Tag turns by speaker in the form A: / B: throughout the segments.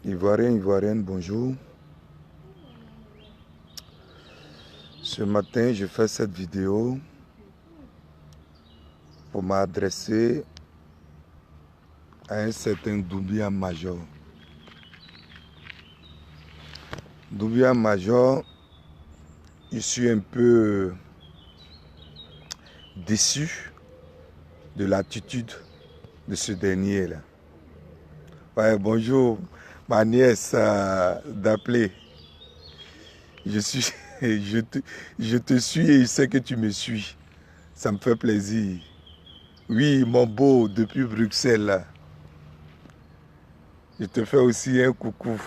A: Ivoirien, Ivoirienne, bonjour. Ce matin, je fais cette vidéo pour m'adresser à un certain Doumbia Major. Doumbia Major, je suis un peu déçu de l'attitude de ce dernier-là. Ouais, bonjour, ma nièce d'appeler. Je te suis et je sais que tu me suis. Ça me fait plaisir. Oui, mon beau, depuis Bruxelles, là. Je te fais aussi un coucou.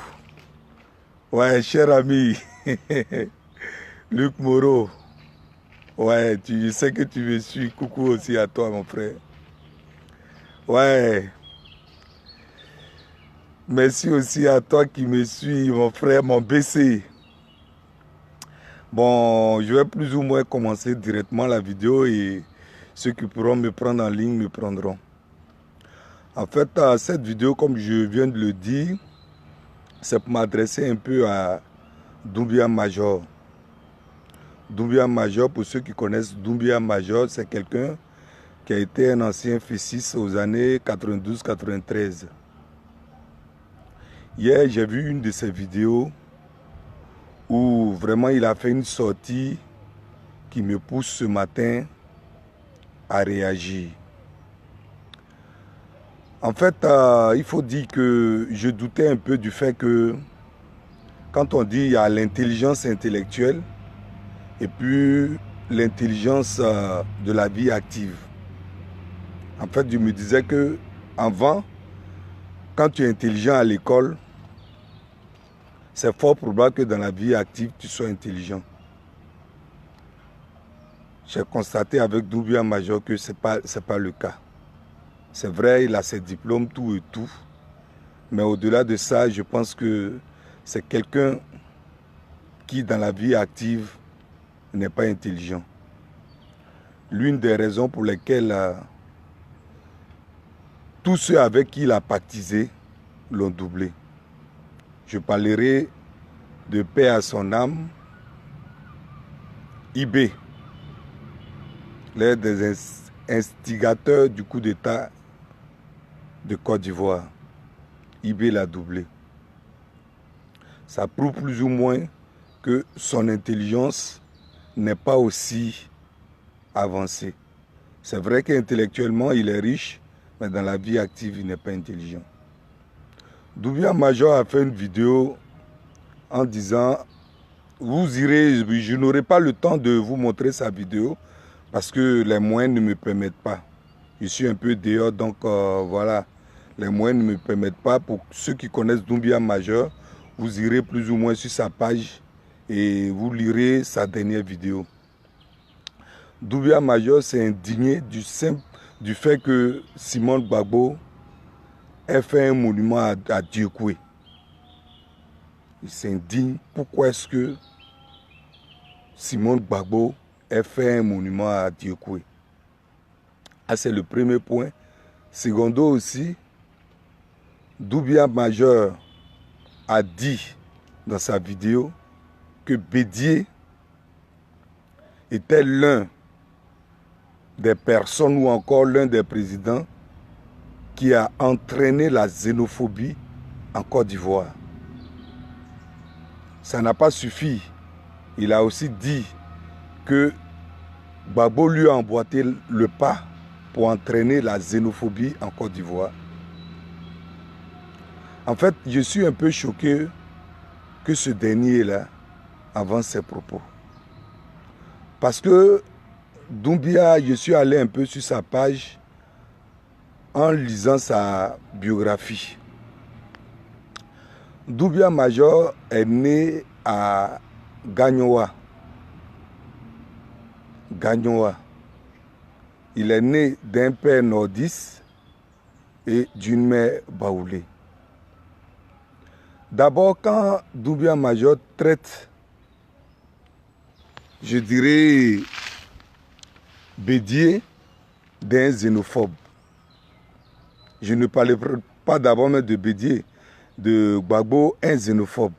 A: Ouais, cher ami, Luc Moreau. Ouais, je sais que tu me suis. Coucou aussi à toi, mon frère. Ouais. Merci aussi à toi qui me suis, mon frère, mon BC. Bon, je vais plus ou moins commencer directement la vidéo et ceux qui pourront me prendre en ligne me prendront. En fait, cette vidéo, comme je viens de le dire, c'est pour m'adresser un peu à Doumbia Major. Doumbia Major, pour ceux qui connaissent Doumbia Major, c'est quelqu'un qui a été un ancien F6 aux années 92-93. Hier, j'ai vu une de ses vidéos où vraiment il a fait une sortie qui me pousse ce matin à réagir. En fait, il faut dire que je doutais un peu du fait que quand on dit il y a l'intelligence intellectuelle et puis l'intelligence de la vie active. En fait, je me disais que avant, quand tu es intelligent à l'école, c'est fort probable que dans la vie active, tu sois intelligent. J'ai constaté avec Doumbia Major que ce n'est pas le cas. C'est vrai, il a ses diplômes, tout et tout. Mais au-delà de ça, je pense que c'est quelqu'un qui, dans la vie active, n'est pas intelligent. L'une des raisons pour lesquelles tous ceux avec qui il a pactisé l'ont doublé. Je parlerai de paix à son âme, IB, l'un des instigateurs du coup d'État de Côte d'Ivoire. IB l'a doublé. Ça prouve plus ou moins que son intelligence n'est pas aussi avancée. C'est vrai qu'intellectuellement, il est riche, mais dans la vie active, il n'est pas intelligent. Doumbia Major a fait une vidéo en disant, vous irez, je n'aurai pas le temps de vous montrer sa vidéo parce que les moyens ne me permettent pas. Je suis un peu dehors, donc voilà, les moyens ne me permettent pas. Pour ceux qui connaissent Doumbia Major, vous irez plus ou moins sur sa page et vous lirez sa dernière vidéo. Doumbia Major s'est indigné du fait que Simone Gbagbo ait fait un monument à Dieukwé. Il s'indigne. Pourquoi est-ce que Simone Gbagbo ait fait un monument à Dieukwé? Ah, c'est le premier point. Secondo aussi, Doumbia Major a dit dans sa vidéo que Bédié était l'un des personnes ou encore l'un des présidents qui a entraîné la xénophobie en Côte d'Ivoire. Ça n'a pas suffi. Il a aussi dit que Gbagbo lui a emboîté le pas pour entraîner la xénophobie en Côte d'Ivoire. En fait, je suis un peu choqué que ce dernier-là avance ses propos. Parce que Doumbia, je suis allé un peu sur sa page en lisant sa biographie. Doumbia Major est né à Gagnoa. Il est né d'un père nordiste et d'une mère baoulée. D'abord, quand Doumbia Major traite, je dirais, Bédié d'un xénophobe, je ne parlerai pas d'abord de Bédié, de Gbagbo un xénophobe.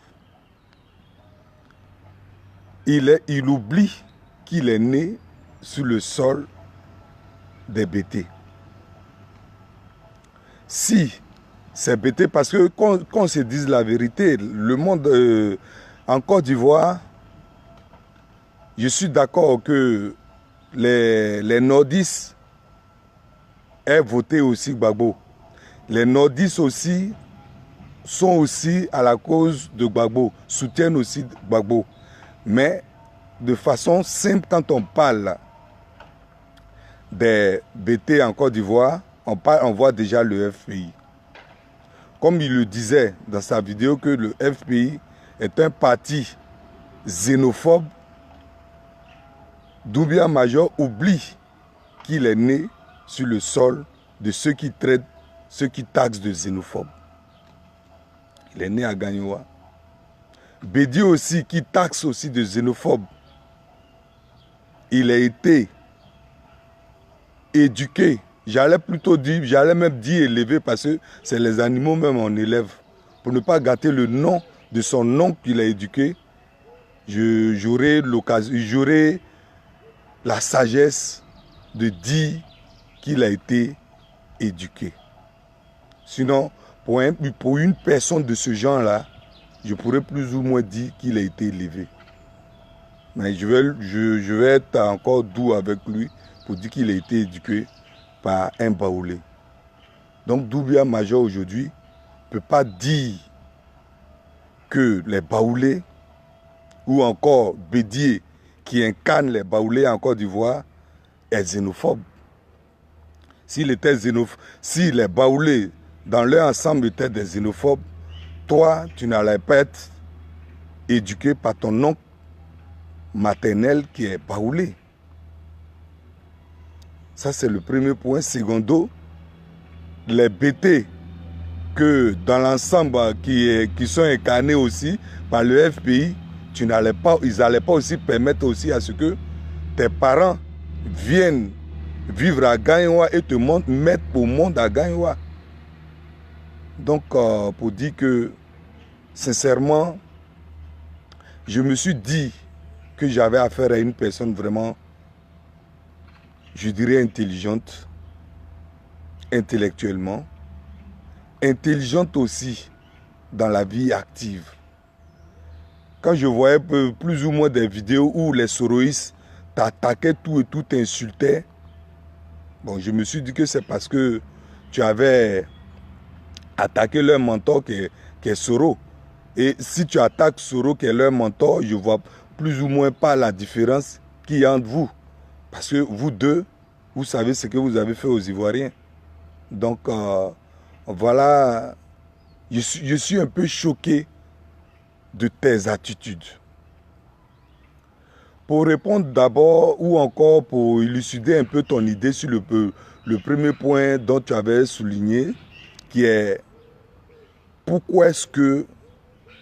A: Il oublie qu'il est né sur le sol des BT. Si c'est BT, parce que qu'on se dise la vérité, le monde en Côte d'Ivoire, je suis d'accord que les nordistes aient voté aussi Gbagbo. Les nordistes aussi sont aussi à la cause de Gbagbo, soutiennent aussi Gbagbo. Mais de façon simple, quand on parle des BT en Côte d'Ivoire, on voit déjà le FPI. Comme il le disait dans sa vidéo que le FPI est un parti xénophobe, Doumbia Major oublie qu'il est né sur le sol de ceux qui traitent, ceux qui taxent de xénophobes. Il est né à Gagnoa. Bédi aussi, qui taxe aussi de xénophobe. Il a été éduqué. J'allais plutôt dire, j'allais même dire élevé parce que c'est les animaux même on élève. Pour ne pas gâter le nom de son oncle qu'il a éduqué, j'aurai l'occasion, j'aurai la sagesse de dire qu'il a été éduqué. Sinon, pour une personne de ce genre-là, je pourrais plus ou moins dire qu'il a été élevé. Mais je vais être encore doux avec lui pour dire qu'il a été éduqué par un baoulé. Donc Doumbia Major aujourd'hui ne peut pas dire que les baoulés ou encore Bédié qui incarne les baoulés en Côte d'Ivoire est xénophobe. S'il était xénophobe, si les baoulés dans leur ensemble étaient des xénophobes, toi, tu n'allais pas être éduqué par ton oncle maternel qui est baoulé. Ça, c'est le premier point. Secondo, les BT que dans l'ensemble qui sont incarnés aussi par le FPI, ils n'allaient pas aussi permettre aussi à ce que tes parents viennent vivre à Gagnoa et te mettre au monde à Gagnoa. Donc, pour dire que, sincèrement, je me suis dit que j'avais affaire à une personne vraiment, je dirais, intelligente, intellectuellement, intelligente aussi dans la vie active. Quand je voyais plus ou moins des vidéos où les soroïstes t'attaquaient tout et tout t'insultaient, bon, je me suis dit que c'est parce que tu avais attaqué leur mentor qui est Soro. Et si tu attaques Soro qui est leur mentor, je vois plus ou moins pas la différence qu'il y a entre vous. Parce que vous deux, vous savez ce que vous avez fait aux Ivoiriens. Donc, voilà, je suis un peu choqué de tes attitudes. Pour répondre d'abord, ou encore pour élucider un peu ton idée sur le premier point dont tu avais souligné, qui est pourquoi est-ce que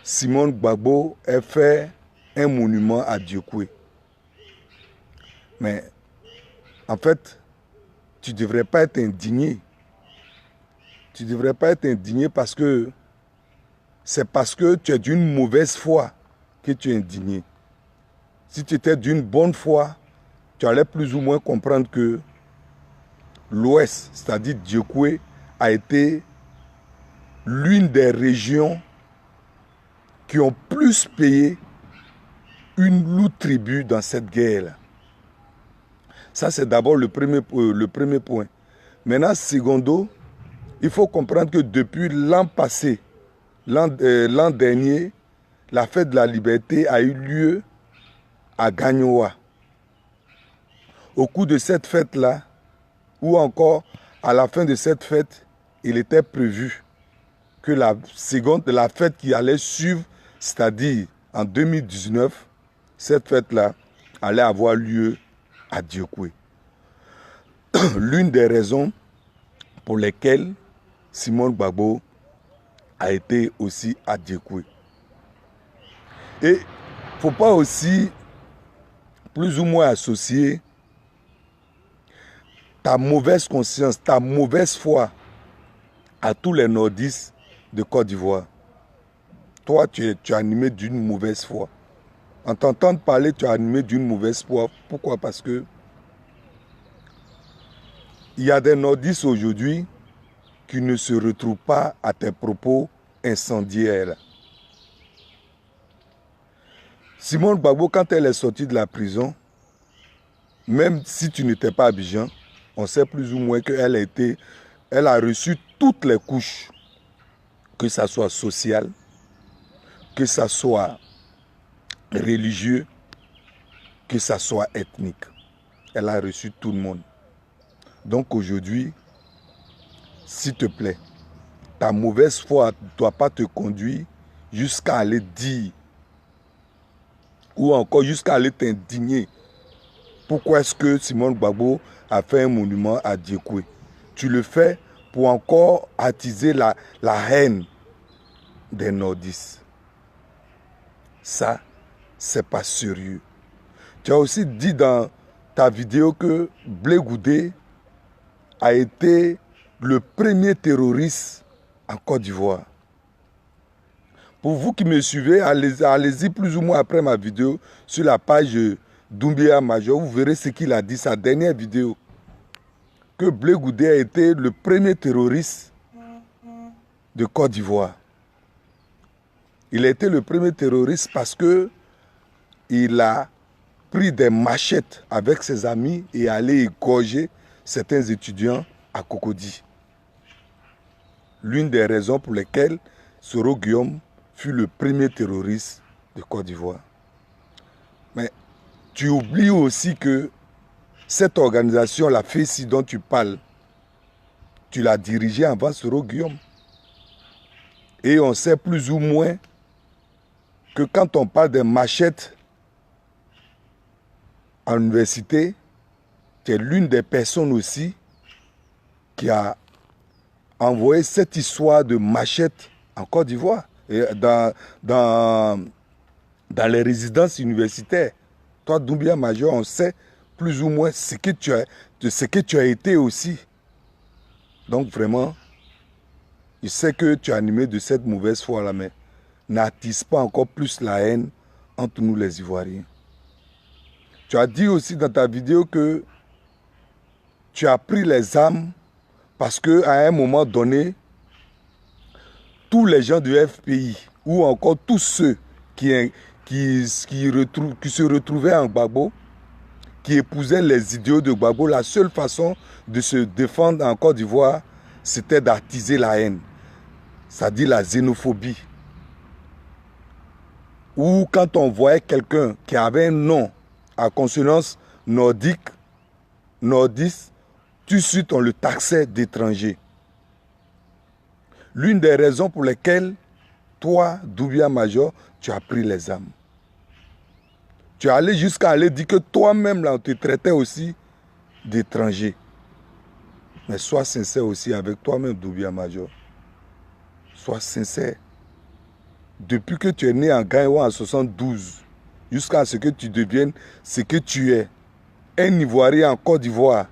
A: Simone Gbagbo a fait un monument à Dieukwé. Mais en fait, tu ne devrais pas être indigné. Tu ne devrais pas être indigné parce que c'est parce que tu es d'une mauvaise foi que tu es indigné. Si tu étais d'une bonne foi, tu allais plus ou moins comprendre que l'Ouest, c'est-à-dire Dieukwé, a été l'une des régions qui ont plus payé une lourde tribu dans cette guerre-là. Ça, c'est d'abord le premier point. Maintenant, secondo, il faut comprendre que depuis l'an passé, l'an dernier, la fête de la liberté a eu lieu à Gagnoa. Au cours de cette fête-là, ou encore à la fin de cette fête, il était prévu que la fête qui allait suivre, c'est-à-dire en 2019, cette fête-là allait avoir lieu à Dieukwé. L'une des raisons pour lesquelles Simone Gbagbo a été aussi à Dieukwé. Et il ne faut pas aussi plus ou moins associer ta mauvaise conscience, ta mauvaise foi à tous les nordistes de Côte d'Ivoire. toi, tu es animé d'une mauvaise foi. En t'entendant parler, tu es animé d'une mauvaise foi. Pourquoi? Parce que il y a des nordistes aujourd'hui qui ne se retrouvent pas à tes propos incendiaires. Simone Gbagbo, quand elle est sortie de la prison, même si tu n'étais pas à Abidjan, on sait plus ou moins qu'elle a reçu toutes les couches, que ça soit social, que ça soit religieux, que ça soit ethnique. Elle a reçu tout le monde. Donc aujourd'hui, s'il te plaît, ta mauvaise foi ne doit pas te conduire jusqu'à aller dire ou encore jusqu'à aller t'indigner. Pourquoi est-ce que Simone Gbagbo a fait un monument à Diekwe? Tu le fais pour encore attiser la haine des nordistes. Ça, c'est pas sérieux. Tu as aussi dit dans ta vidéo que Blé Goudé a été le premier terroriste en Côte d'Ivoire. Pour vous qui me suivez, allez-y plus ou moins après ma vidéo sur la page Doumbia Major, vous verrez ce qu'il a dit, sa dernière vidéo. Que Blé Goudé a été le premier terroriste de Côte d'Ivoire. Il a été le premier terroriste parce que il a pris des machettes avec ses amis et allé égorger certains étudiants à Cocody. L'une des raisons pour lesquelles Soro Guillaume fut le premier terroriste de Côte d'Ivoire. Mais tu oublies aussi que cette organisation, la FECI dont tu parles, tu l'as dirigée avant Soro Guillaume. Et on sait plus ou moins que quand on parle des machettes à l'université, tu es l'une des personnes aussi qui a envoyé cette histoire de machettes en Côte d'Ivoire, dans les résidences universitaires. Toi, Doumbia Major, on sait plus ou moins ce que tu as été aussi. Donc vraiment, je sais que tu es animé de cette mauvaise foi-là, mais n'attise pas encore plus la haine entre nous les Ivoiriens. Tu as dit aussi dans ta vidéo que tu as pris les armes parce qu'à un moment donné, tous les gens du FPI ou encore tous ceux qui se retrouvaient en Gbagbo, qui épousaient les idéaux de Gbagbo, la seule façon de se défendre en Côte d'Ivoire, c'était d'attiser la haine. C'est-à-dire la xénophobie. Ou quand on voyait quelqu'un qui avait un nom à consonance nordique, nordiste, tout de suite on le taxait d'étranger. L'une des raisons pour lesquelles toi, Doumbia Major, tu as pris les armes. Tu es allé jusqu'à aller dire que toi-même, là, on te traitait aussi d'étranger. Mais sois sincère aussi avec toi-même, Doumbia Major. Sois sincère. Depuis que tu es né en Ghaïwa en 72, jusqu'à ce que tu deviennes ce que tu es, un Ivoirien en Côte d'Ivoire,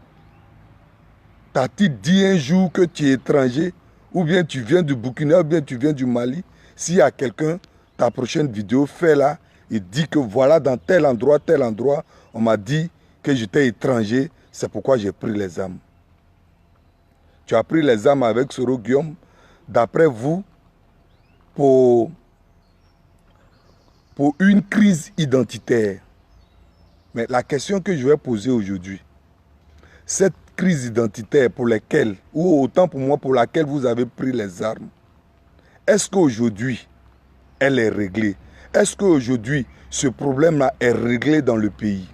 A: t'as-tu dit un jour que tu es étranger, ou bien tu viens du Burkina, ou bien tu viens du Mali? S'il y a quelqu'un, ta prochaine vidéo, fais-la et dis que voilà, dans tel endroit, on m'a dit que j'étais étranger, c'est pourquoi j'ai pris les armes. Tu as pris les armes avec Soro Guillaume, d'après vous, pour une crise identitaire. Mais la question que je vais poser aujourd'hui, cette crise identitaire pour laquelle, ou autant pour moi pour laquelle vous avez pris les armes, est-ce qu'aujourd'hui, elle est réglée? Est-ce qu'aujourd'hui, ce problème-là est réglé dans le pays?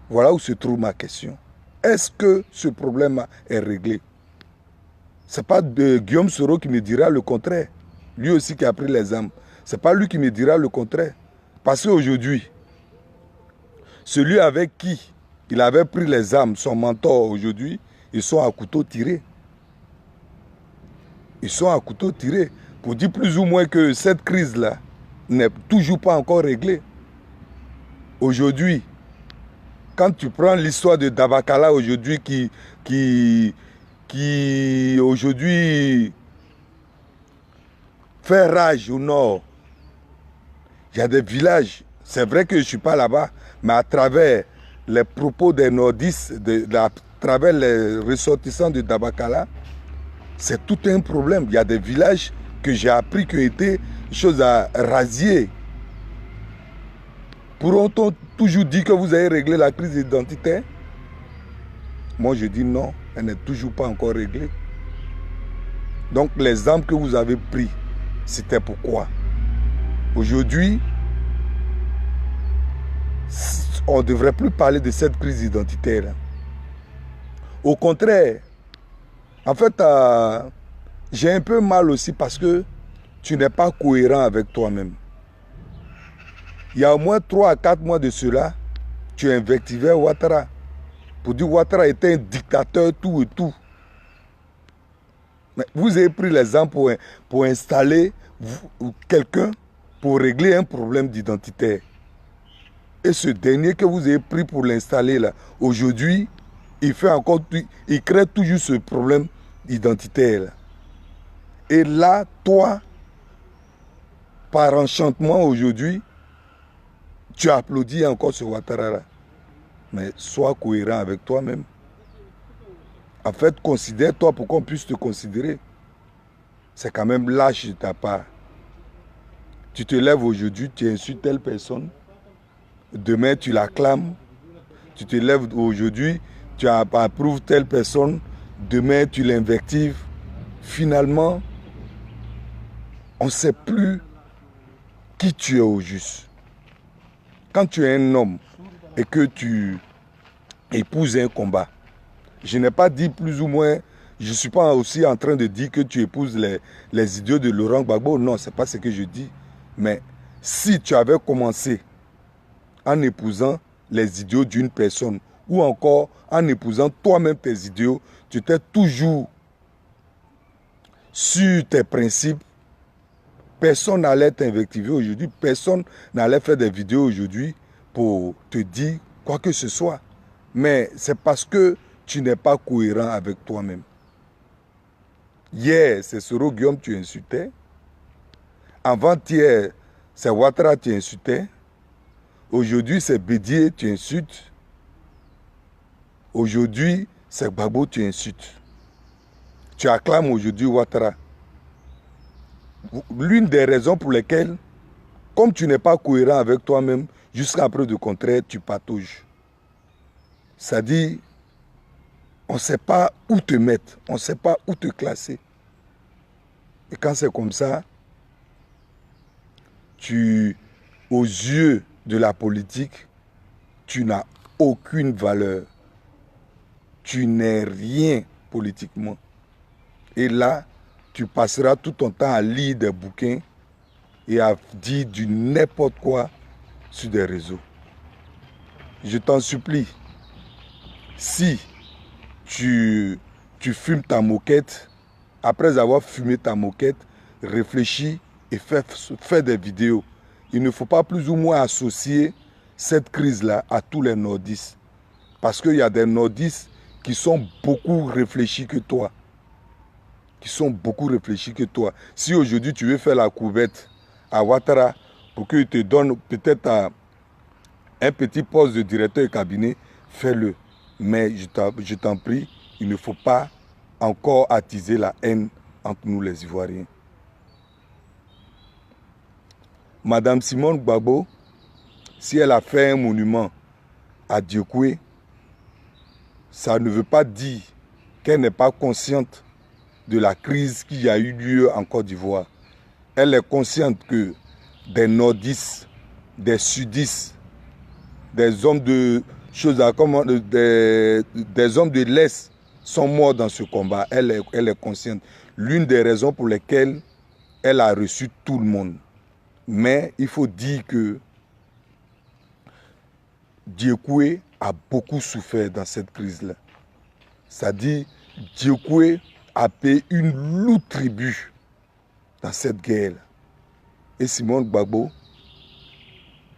A: Voilà où se trouve ma question. Est-ce que ce problème-là est réglé? Ce n'est pas Guillaume Soro qui me dira le contraire. Lui aussi qui a pris les armes. Ce n'est pas lui qui me dira le contraire. Parce qu'aujourd'hui, celui avec qui il avait pris les armes, son mentor aujourd'hui, ils sont à couteau tiré. Ils sont à couteau tiré. Pour dire plus ou moins que cette crise-là n'est toujours pas encore réglée. Aujourd'hui, quand tu prends l'histoire de Dabakala aujourd'hui qui aujourd'hui fait rage au nord. Il y a des villages, c'est vrai que je ne suis pas là-bas, mais à travers les propos des nordistes, à travers les ressortissants de Dabakala, c'est tout un problème. Il y a des villages que j'ai appris qui ont été choses à rasier. Pourront-on toujours dire que vous avez réglé la crise identitaire? Moi, je dis non, elle n'est toujours pas encore réglée. Donc, les armes que vous avez prises, c'était pourquoi? Aujourd'hui, on ne devrait plus parler de cette crise identitaire. Au contraire, en fait, j'ai un peu mal aussi parce que tu n'es pas cohérent avec toi-même. Il y a au moins 3 à 4 mois de cela, tu invectivais Ouattara. Pour dire Ouattara était un dictateur, tout et tout. Mais vous avez pris l'exemple pour installer quelqu'un pour régler un problème d'identitaire. Et ce dernier que vous avez pris pour l'installer là, aujourd'hui, il crée toujours ce problème identitaire là. Et là, toi, par enchantement aujourd'hui, tu applaudis encore ce Ouattara là. Mais sois cohérent avec toi-même. En fait, considère-toi pour qu'on puisse te considérer. C'est quand même lâche de ta part. Tu te lèves aujourd'hui, tu insultes telle personne. Demain, tu l'acclames. Tu te lèves aujourd'hui, tu approuves telle personne. Demain, tu l'invectives. Finalement, on ne sait plus qui tu es au juste. Quand tu es un homme et que tu épouses un combat, je n'ai pas dit plus ou moins, je ne suis pas aussi en train de dire que tu épouses les idiots de Laurent Gbagbo. Non, ce n'est pas ce que je dis. Mais si tu avais commencé en épousant les idiots d'une personne ou encore en épousant toi-même tes idiots, tu étais toujours sur tes principes, personne n'allait t'invectiver aujourd'hui, personne n'allait faire des vidéos aujourd'hui pour te dire quoi que ce soit. Mais c'est parce que tu n'es pas cohérent avec toi-même. Hier, c'est Soro Guillaume tu insultais. Avant-hier, c'est Ouattara tu insultais. Aujourd'hui, c'est Bédier tu insultes. Aujourd'hui, c'est Gbagbo tu insultes. Tu acclames aujourd'hui Ouattara. L'une des raisons pour lesquelles, comme tu n'es pas cohérent avec toi-même, jusqu'à preuve de contraire, tu patauges. C'est-à-dire, on ne sait pas où te mettre, on ne sait pas où te classer. Et quand c'est comme ça, aux yeux de la politique, tu n'as aucune valeur. Tu n'es rien politiquement. Et là, tu passeras tout ton temps à lire des bouquins et à dire du n'importe quoi sur des réseaux. Je t'en supplie, si tu fumes ta moquette, après avoir fumé ta moquette, réfléchis et fais des vidéos. Il ne faut pas plus ou moins associer cette crise-là à tous les nordistes. Parce qu'il y a des nordistes qui sont beaucoup réfléchis que toi. Si aujourd'hui tu veux faire la couvette à Ouattara pour qu'il te donne peut-être un petit poste de directeur de cabinet, fais-le. Mais je t'en prie, il ne faut pas encore attiser la haine entre nous les Ivoiriens. Madame Simone Gbagbo, si elle a fait un monument à Dieukwé, ça ne veut pas dire qu'elle n'est pas consciente de la crise qui a eu lieu en Côte d'Ivoire. Elle est consciente que des nordistes, des sudistes, des hommes de des hommes de l'Est sont morts dans ce combat. Elle est consciente. L'une des raisons pour lesquelles elle a reçu tout le monde. Mais il faut dire que Dieukwé a beaucoup souffert dans cette crise-là. C'est-à-dire, Dieukwé a payé une lourde tribut dans cette guerre. Et Simone Gbagbo,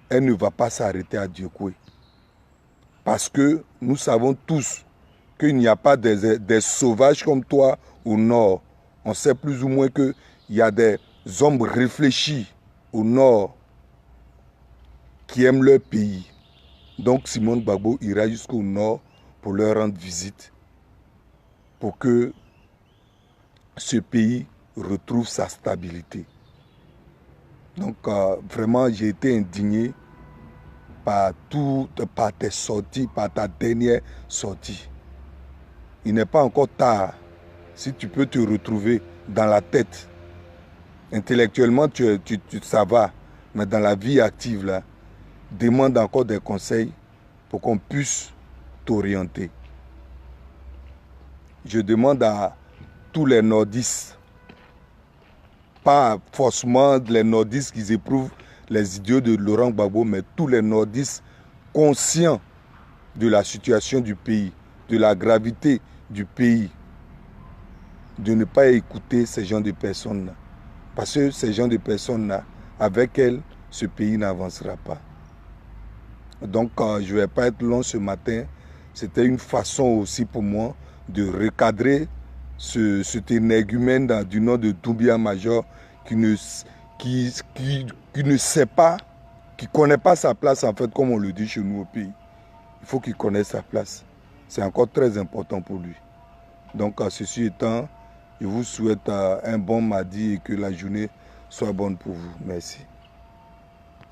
A: elle ne va pas s'arrêter à Dieukwé. Parce que nous savons tous qu'il n'y a pas des sauvages comme toi au nord. On sait plus ou moins qu'il y a des hommes réfléchis au nord qui aiment leur pays. Donc Simone Gbagbo ira jusqu'au nord pour leur rendre visite, pour que ce pays retrouve sa stabilité. Donc vraiment, j'ai été indigné par tes sorties, par ta dernière sortie. Il n'est pas encore tard. Si tu peux te retrouver dans la tête, intellectuellement, ça va, mais dans la vie active, là, demande encore des conseils pour qu'on puisse t'orienter. Je demande à tous les nordistes, pas forcément les nordistes qui éprouvent les idéaux de Laurent Gbagbo, mais tous les nordistes conscients de la situation du pays, de la gravité du pays, de ne pas écouter ces gens de personnes-là. Parce que ces gens de personnes-là, avec elles, ce pays n'avancera pas. Donc, je ne vais pas être long ce matin. C'était une façon aussi pour moi de recadrer cet énergumène du nom de Doumbia Major qui ne sait pas, qui ne connaît pas sa place, en fait, comme on le dit chez nous au pays. Il faut qu'il connaisse sa place. C'est encore très important pour lui. Donc, ceci étant, je vous souhaite un bon mardi et que la journée soit bonne pour vous. Merci.